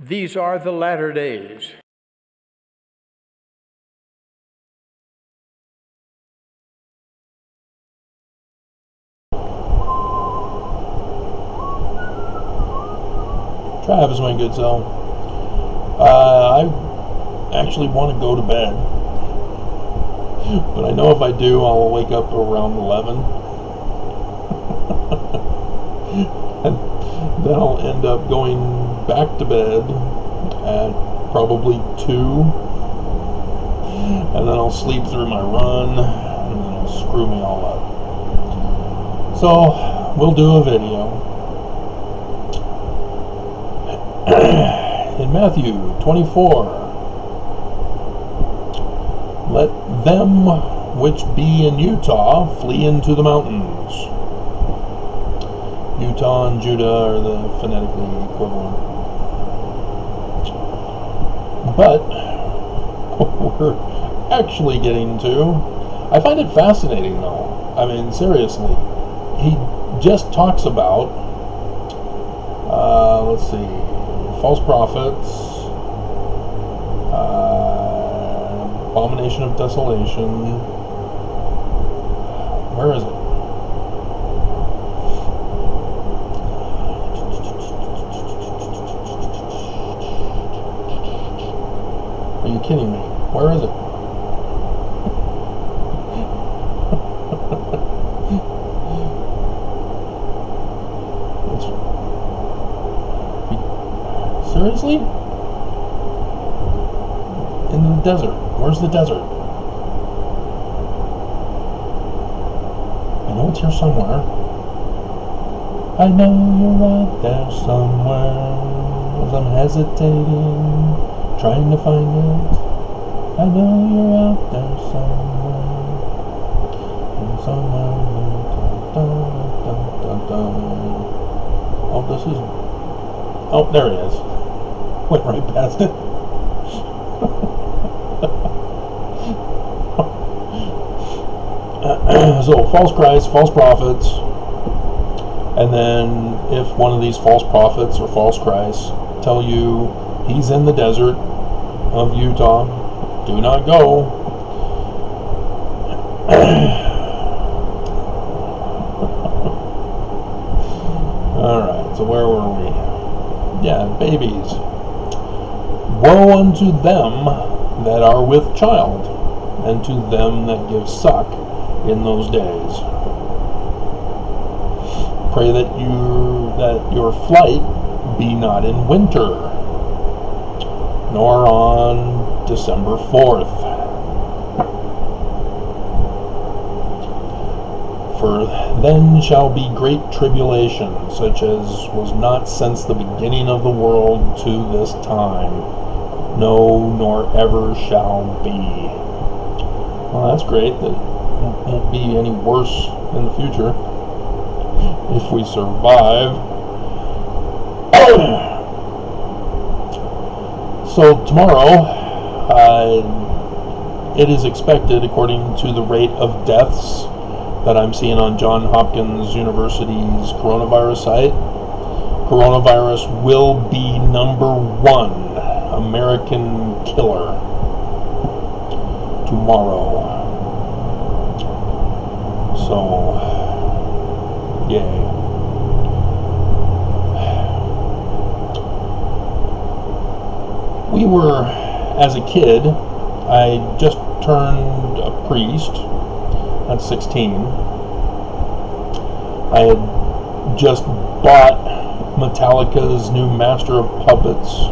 These are the latter days. Travis, my good self. I actually want to go to bed, but I know if I do, I'll wake up around 11, and then I'll end up going back to bed at probably 2, and then I'll sleep through my run, and then it'll screw me all up. So, we'll do a video. In Matthew 24, let them which be in Utah flee into the mountains. Utah and Judah are the phonetically equivalent. But what we're actually getting to, I find it fascinating though. I mean, seriously, he just talks about, let's see, false prophets, abomination of desolation. Where is it? Are you kidding me? Where is it? Seriously? In the desert. Where's the desert? I know it's here somewhere. I know you're out there somewhere. As I'm hesitating, trying to find it. I know you're out there somewhere. Somewhere. Oh, this is... Oh, there it is. Went right past it. So, false Christ, false prophets, and then if one of these false prophets or false Christs tell you he's in the desert of Utah, do not go. Alright, so where were we? Yeah, babies. Woe unto them that are with child, and to them that give suck in those days. Pray that your flight be not in winter, nor on December 4th. For then shall be great tribulation, such as was not since the beginning of the world to this time, no, nor ever shall be. Well, that's great. That won't be any worse in the future if we survive. So tomorrow, it is expected, according to the rate of deaths that I'm seeing on Johns Hopkins University's coronavirus site, coronavirus will be number 1 American killer tomorrow. So, yay. We were, as a kid, I just turned a priest at 16. I had just bought Metallica's new Master of Puppets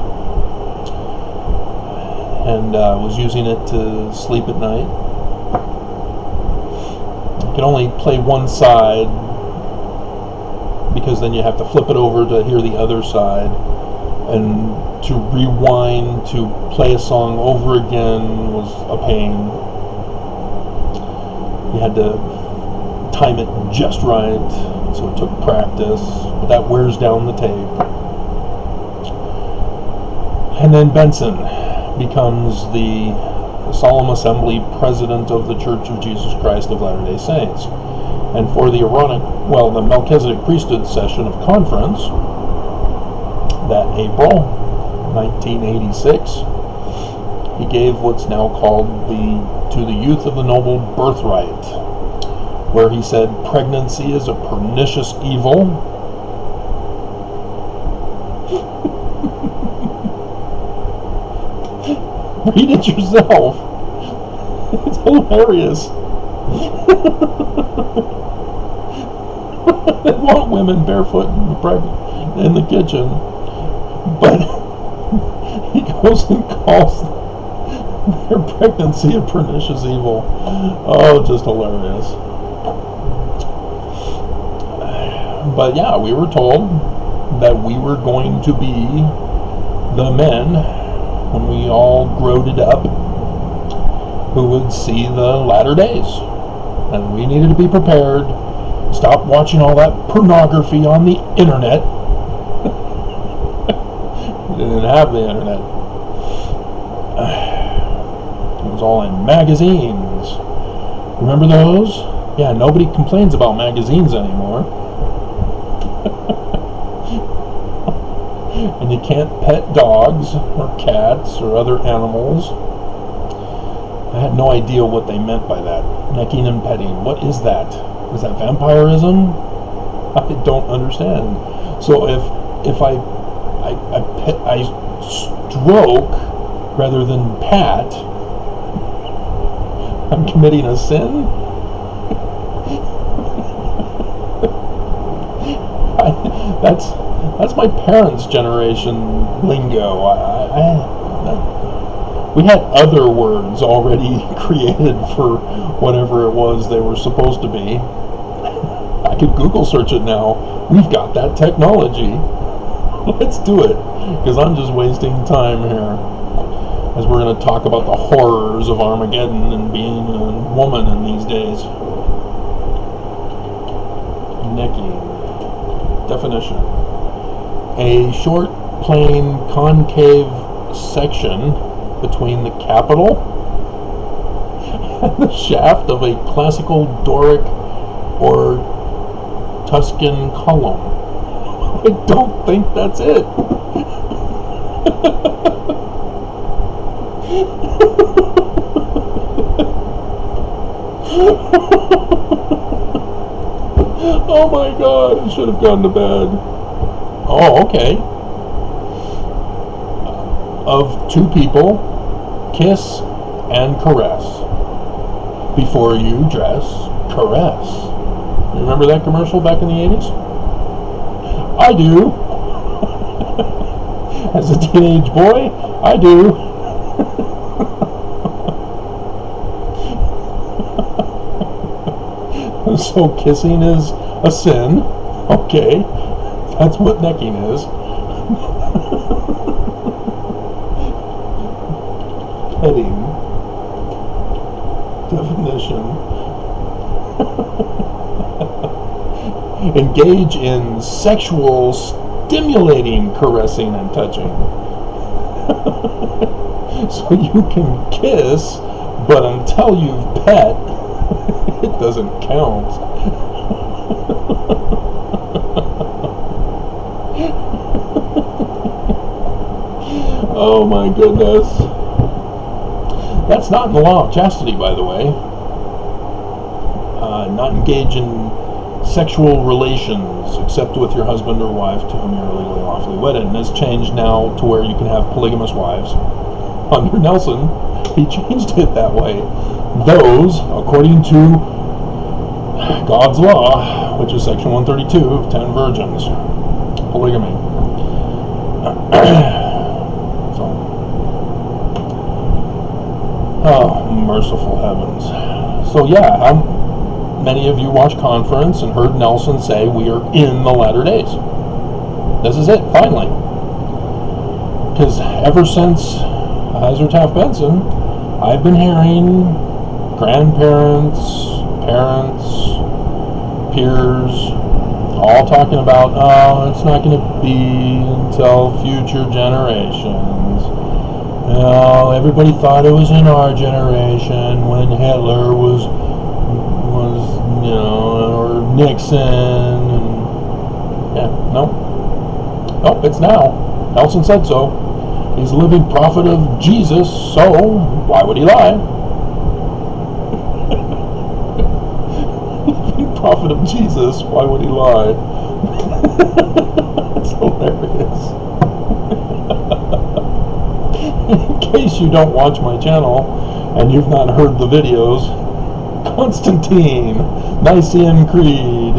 and was using it to sleep at night. You can only play one side because then you have to flip it over to hear the other side, and to rewind to play a song over again was a pain. You had to time it just right, so it took practice, but that wears down the tape. And then Benson becomes the Solemn Assembly President of the Church of Jesus Christ of Latter-day Saints. And for the the Melchizedek priesthood session of conference that April, 1986, he gave what's now called to the youth of the noble Birthright, where he said pregnancy is a pernicious evil. Read it yourself. It's hilarious. They want women barefoot in the kitchen, but he goes and calls their pregnancy a pernicious evil. Oh, just hilarious. But yeah, we were told that we were going to be the men, when we all growed up, who would see the latter days. And we needed to be prepared. Stop watching all that pornography on the internet. We didn't have the internet. It was all in magazines. Remember those? Yeah, nobody complains about magazines anymore. And you can't pet dogs or cats or other animals. I had no idea what they meant by that. Necking and petting. What is that? Is that vampirism? I don't understand. So if I stroke rather than pat, I'm committing a sin? That's my parents' generation lingo. We had other words already created for whatever it was they were supposed to be. I could Google search it now. We've got that technology. Let's do it, because I'm just wasting time here. As we're going to talk about the horrors of Armageddon and being a woman in these days. Necking. Definition. A short, plain, concave section between the capital and the shaft of a classical Doric or Tuscan column. I don't think that's it. Oh my God, I should have gone to bed. Oh, okay. Of two people, kiss and caress. Before you dress, caress. You remember that commercial back in the 80s? I do. As a teenage boy, I do. So kissing is a sin. Okay. That's what necking is. Petting. Definition. Engage in sexual stimulating caressing and touching. So you can kiss, but until you've pet, it doesn't count. Oh my goodness. That's not in the law of chastity, by the way. Not engage in sexual relations except with your husband or wife to whom you're legally lawfully wedded. And it's changed now to where you can have polygamous wives. Under Nelson, he changed it that way. Those, according to God's law, which is section 132 of 10 virgins, polygamy. Oh, merciful heavens. So yeah, how many of you watched Conference and heard Nelson say we are in the latter days? This is it, finally. Because ever since Heiser Taft Benson, I've been hearing grandparents, parents, peers, all talking about, oh, it's not going to be until future generations. You know, everybody thought it was in our generation when Hitler was you know, or Nixon, and yeah, no, it's now. Nelson said so. He's a living prophet of Jesus, so why would he lie? Living prophet of Jesus, why would he lie? That's hilarious. In case you don't watch my channel and you've not heard the videos, Constantine, Nicene Creed.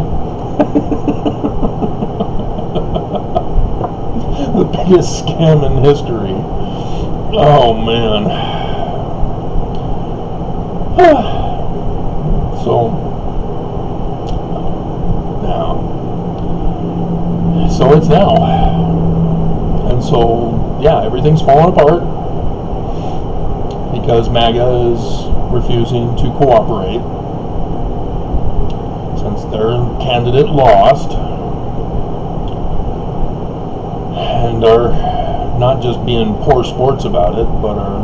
The biggest scam in history. Oh man. So it's now. And so yeah, everything's falling apart because MAGA is refusing to cooperate since their candidate lost, and are not just being poor sports about it, but are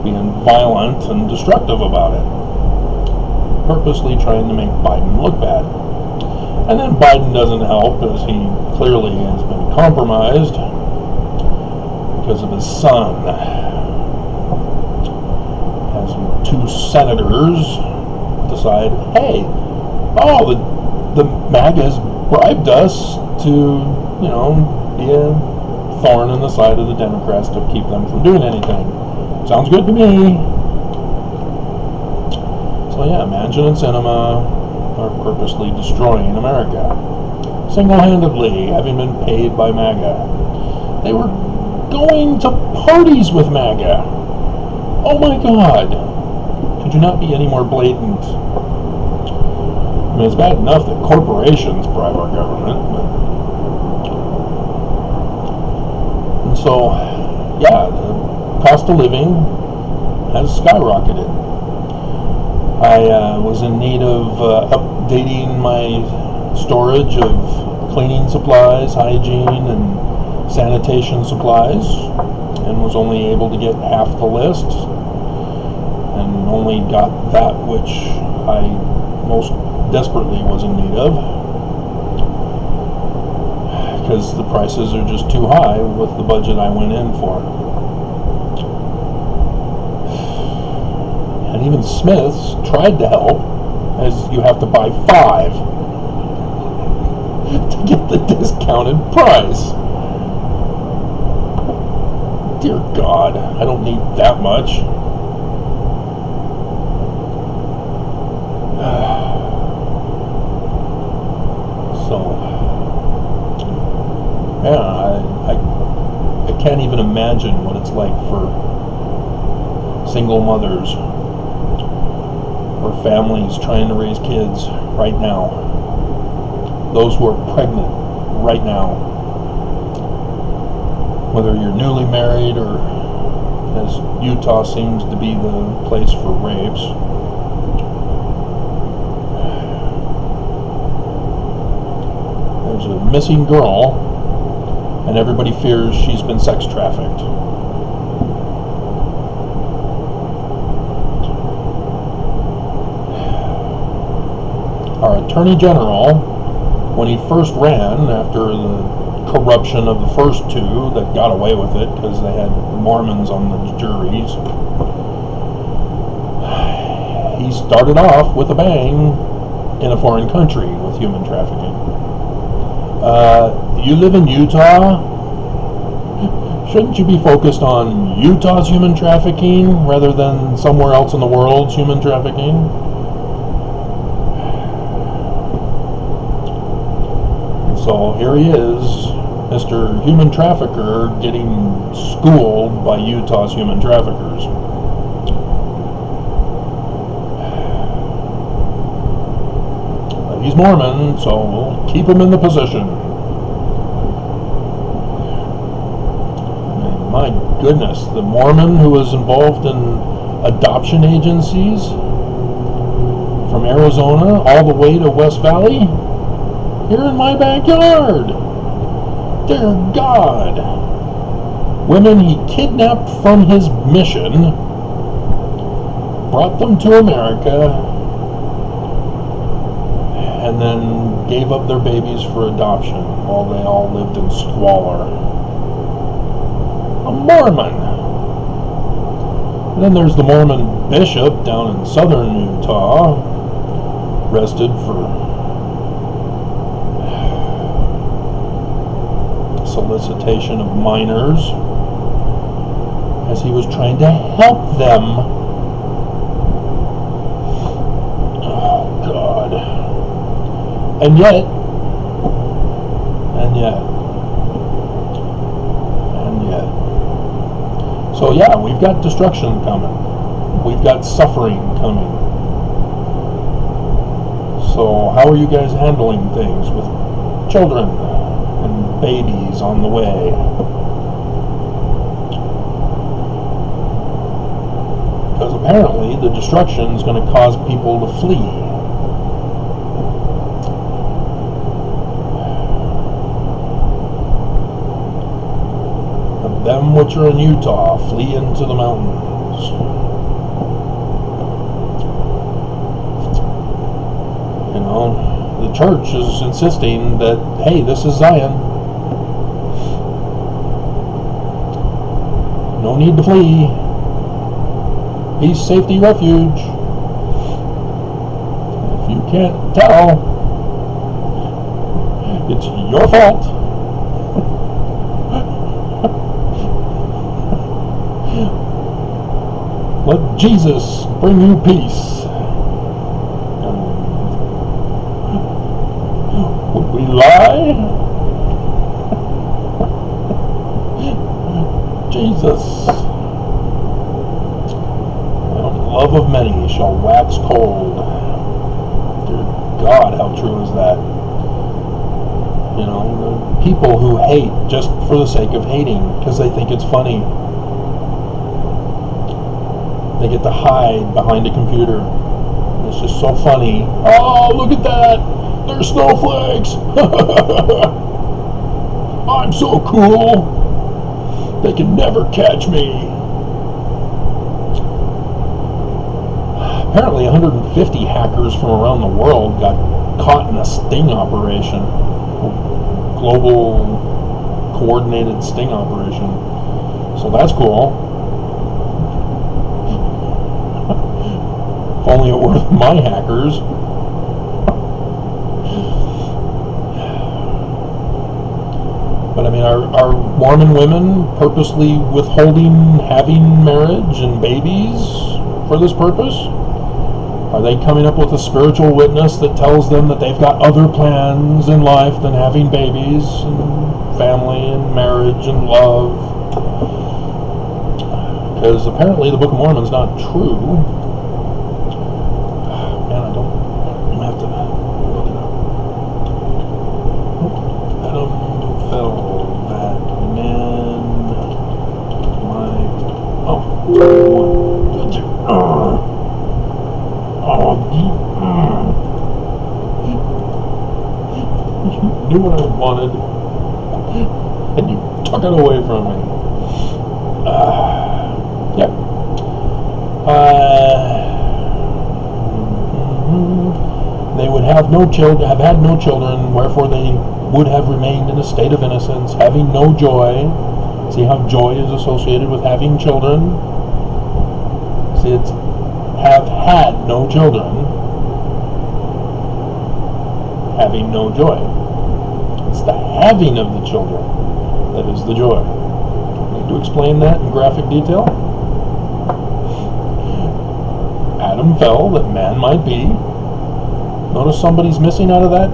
being violent and destructive about it, purposely trying to make Biden look bad. And then Biden doesn't help, as he clearly has been compromised because of his son. As two senators decide, hey, the MAGAs bribed us to, be a thorn in the side of the Democrats to keep them from doing anything. Sounds good to me. So yeah, Manchin and Sinema are purposely destroying America, single-handedly, having been paid by MAGA. They were going to parties with MAGA. Oh my God! Could you not be any more blatant? I mean, it's bad enough that corporations bribe our government, but... And so, yeah, the cost of living has skyrocketed. I was in need of updating my storage of cleaning supplies, hygiene, and sanitation supplies, and was only able to get half the list, and only got that which I most desperately was in need of, because the prices are just too high with the budget I went in for. And even Smith's tried to help, as you have to buy 5 to get the discounted price. Dear God, I don't need that much. So, yeah, I can't even imagine what it's like for single mothers or families trying to raise kids right now. Those who are pregnant right now. Whether you're newly married or, as Utah seems to be the place for rapes. There's a missing girl, and everybody fears she's been sex trafficked. Our Attorney General, when he first ran after the corruption of the first 2 that got away with it because they had Mormons on the juries, he started off with a bang in a foreign country with human trafficking. You live in Utah? Shouldn't you be focused on Utah's human trafficking rather than somewhere else in the world's human trafficking? So here he is, Mr. Human Trafficker, getting schooled by Utah's human traffickers. But he's Mormon, so we'll keep him in the position. And my goodness, the Mormon who was involved in adoption agencies from Arizona all the way to West Valley? Here in my backyard. Dear God. Women he kidnapped from his mission, brought them to America, and then gave up their babies for adoption while they all lived in squalor. a Mormon. And then there's the Mormon bishop down in southern Utah, arrested for solicitation of minors as he was trying to help them. Oh, God. And yet, so yeah, we've got destruction coming. We've got suffering coming. So how are you guys handling things with children and babies on the way? Because apparently the destruction is going to cause people to flee. Them which are in Utah, flee into the mountains. You know, the church is insisting that, hey, this is Zion. No need to flee. Peace, safety, refuge. If you can't tell, it's your fault. Let Jesus bring you peace. Would we lie? Jesus. The love of many shall wax cold. Dear God, how true is that? You know, the people who hate just for the sake of hating because they think it's funny. They get to hide behind a computer. It's just so funny. Oh, look at that! They're snowflakes! I'm so cool! They can never catch me! Apparently 150 hackers from around the world got caught in a sting operation. A global coordinated sting operation. So that's cool. If only it were my hackers. But I mean, are Mormon women purposely withholding having marriage and babies for this purpose? Are they coming up with a spiritual witness that tells them that they've got other plans in life than having babies and family and marriage and love? Because apparently the Book of Mormon is not true. You knew what I wanted, and you took it away from me. Yep. They would have no children, have had no children, wherefore they would have remained in a state of innocence, having no joy. See how joy is associated with having children? See, it's have had no children, having no joy. It's the having of the children that is the joy. Need to explain that in graphic detail? Adam fell that man might be. Notice somebody's missing out of that?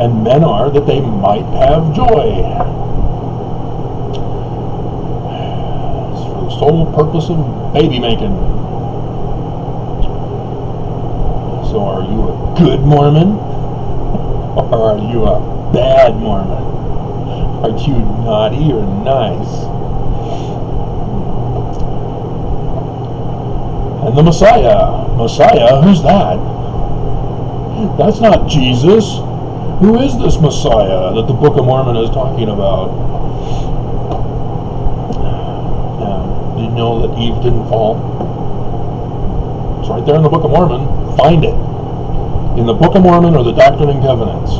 And men are that they might have joy. It's for the sole purpose of baby making. So are you a good Mormon? Or are you a bad Mormon? Are you naughty or nice? And the Messiah. Messiah? Who's that? That's not Jesus. Who is this Messiah that the Book of Mormon is talking about? Did you know that Eve didn't fall? It's right there in the Book of Mormon. Find it. In the Book of Mormon or the Doctrine and Covenants.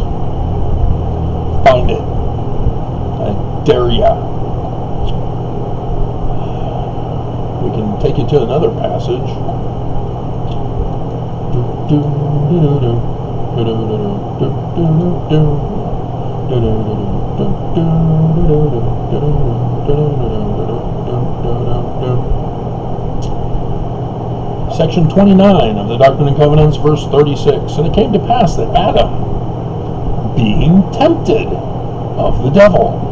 Find it. I dare ya. We can take you to another passage. Section 29 of the Doctrine and Covenants, verse 36. And it came to pass that Adam, being tempted of the devil,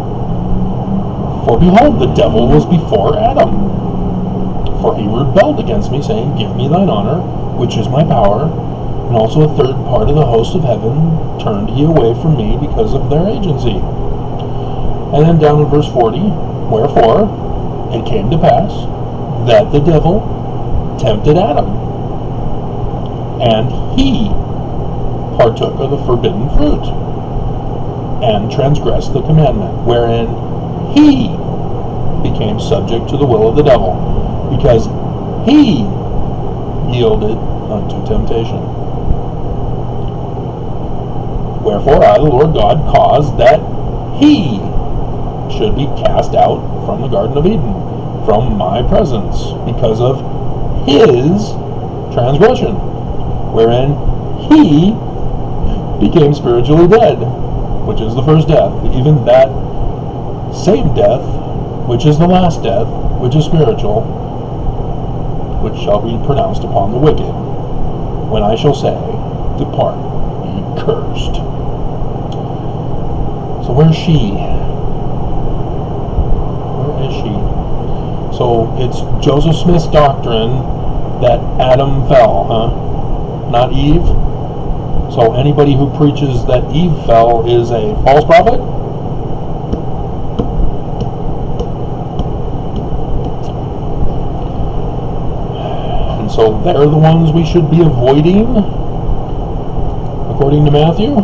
for behold, the devil was before Adam, for he rebelled against me, saying, Give me thine honor, which is my power, and also a third part of the host of heaven turned he away from me because of their agency. And then down in verse 40, Wherefore it came to pass that the devil tempted Adam, and he partook of the forbidden fruit, and transgressed the commandment, wherein he became subject to the will of the devil, because he yielded unto temptation. Wherefore I, the Lord God, caused that he should be cast out from the Garden of Eden, from my presence, because of his transgression, wherein he became spiritually dead, which is the first death, even that same death, which is the last death, which is spiritual, which shall be pronounced upon the wicked, when I shall say, Depart, ye cursed. So where's she? Where is she? So it's Joseph Smith's doctrine that Adam fell, huh? Not Eve? So anybody who preaches that Eve fell is a false prophet? And so they're the ones we should be avoiding, according to Matthew.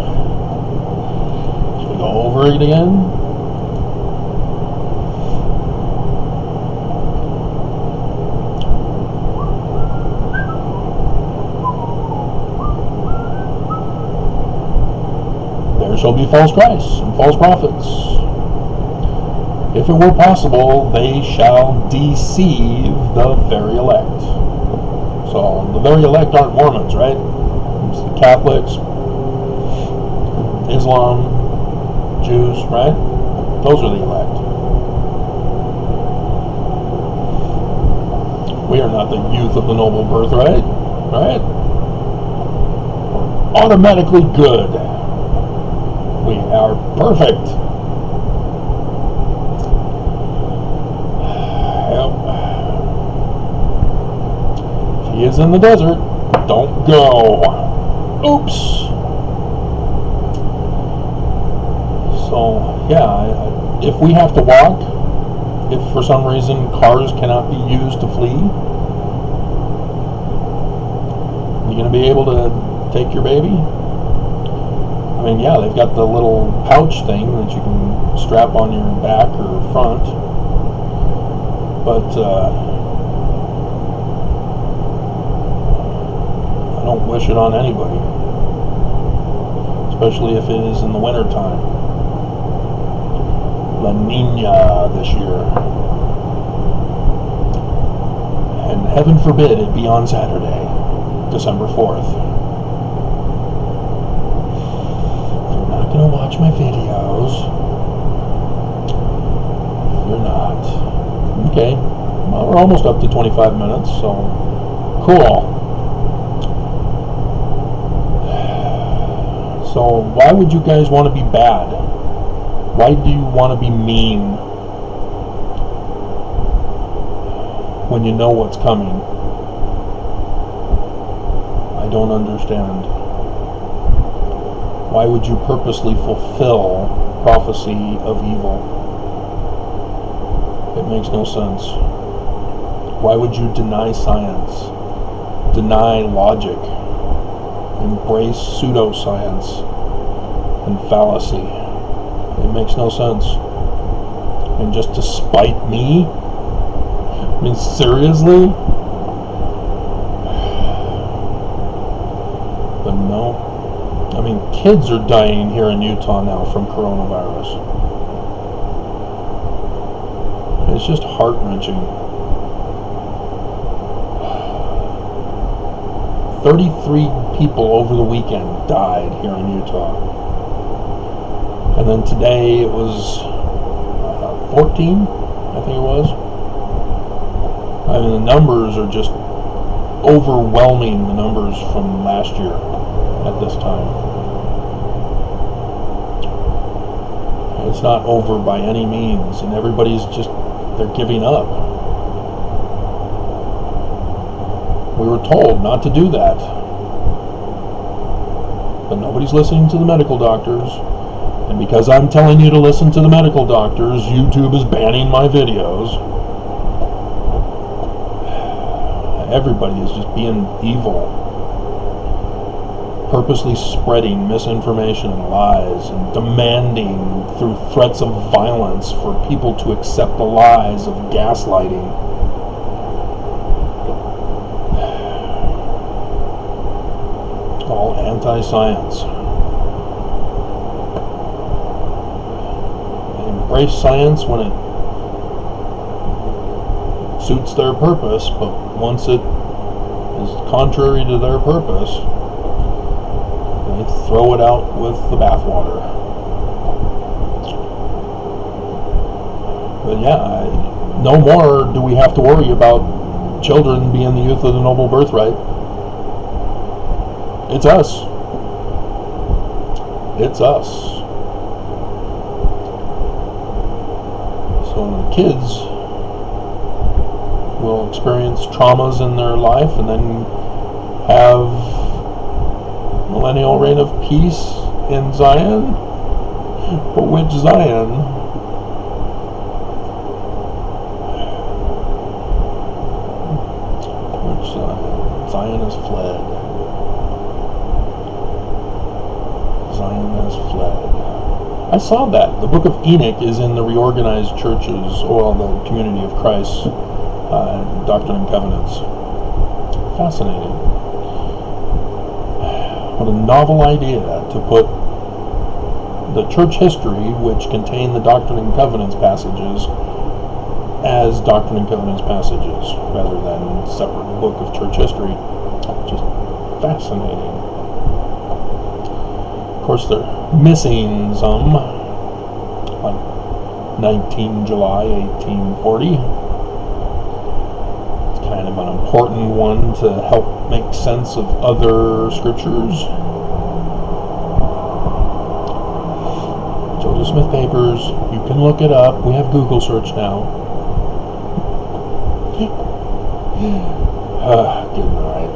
Should we go over it again? Shall be false Christs and false prophets. If it were possible, they shall deceive the very elect. So the very elect aren't Mormons, right? It's the Catholics, Islam, Jews, right? Those are the elect. We are not the youth of the noble birthright, right? We're automatically good. We are perfect. Yep. If he is in the desert, don't go. Oops. So, yeah, if we have to walk, if for some reason cars cannot be used to flee, you going to be able to take your baby? I mean, yeah, they've got the little pouch thing that you can strap on your back or front, but I don't wish it on anybody, especially if it is in the winter time. La Nina this year. And heaven forbid it be on Saturday, December 4th. Gonna watch my videos. You're not. Okay. Well, we're almost up to 25 minutes, so cool. So why would you guys want to be bad? Why do you want to be mean when you know what's coming? I don't understand. Why would you purposely fulfill prophecy of evil? It makes no sense. Why would you deny science, deny logic, embrace pseudoscience and fallacy? It makes no sense. And just to spite me? I mean, seriously? But no. I mean, kids are dying here in Utah now from coronavirus. It's just heart-wrenching. 33 people over the weekend died here in Utah. And then today it was 14, I think it was. I mean, the numbers are just overwhelming the numbers from last year at this time. It's not over by any means, and everybody's just, they're giving up. We were told not to do that, but nobody's listening to the medical doctors. And because I'm telling you to listen to the medical doctors, YouTube is banning my videos. Everybody is just being evil, purposely spreading misinformation and lies, and demanding through threats of violence for people to accept the lies of gaslighting. All anti-science. They embrace science when it suits their purpose, but once it is contrary to their purpose, they throw it out with the bathwater. But yeah, no more do we have to worry about children being the youth of the noble birthright. It's us. It's us. So the kids will experience traumas in their life and then have millennial reign of peace in Zion. But which Zion? Which Zion? Zion has fled. Zion has fled. I saw that. The Book of Enoch is in the reorganized churches, or the Community of Christ, Doctrine and Covenants. Fascinating. What a novel idea to put the church history, which contain the Doctrine and Covenants passages, as Doctrine and Covenants passages, rather than a separate book of church history. Just fascinating. Of course, they're missing some, like 19 July 1840. It's kind of an important one to help make sense of other scriptures. Joseph Smith Papers, you can look it up. We have Google search now. Getting right.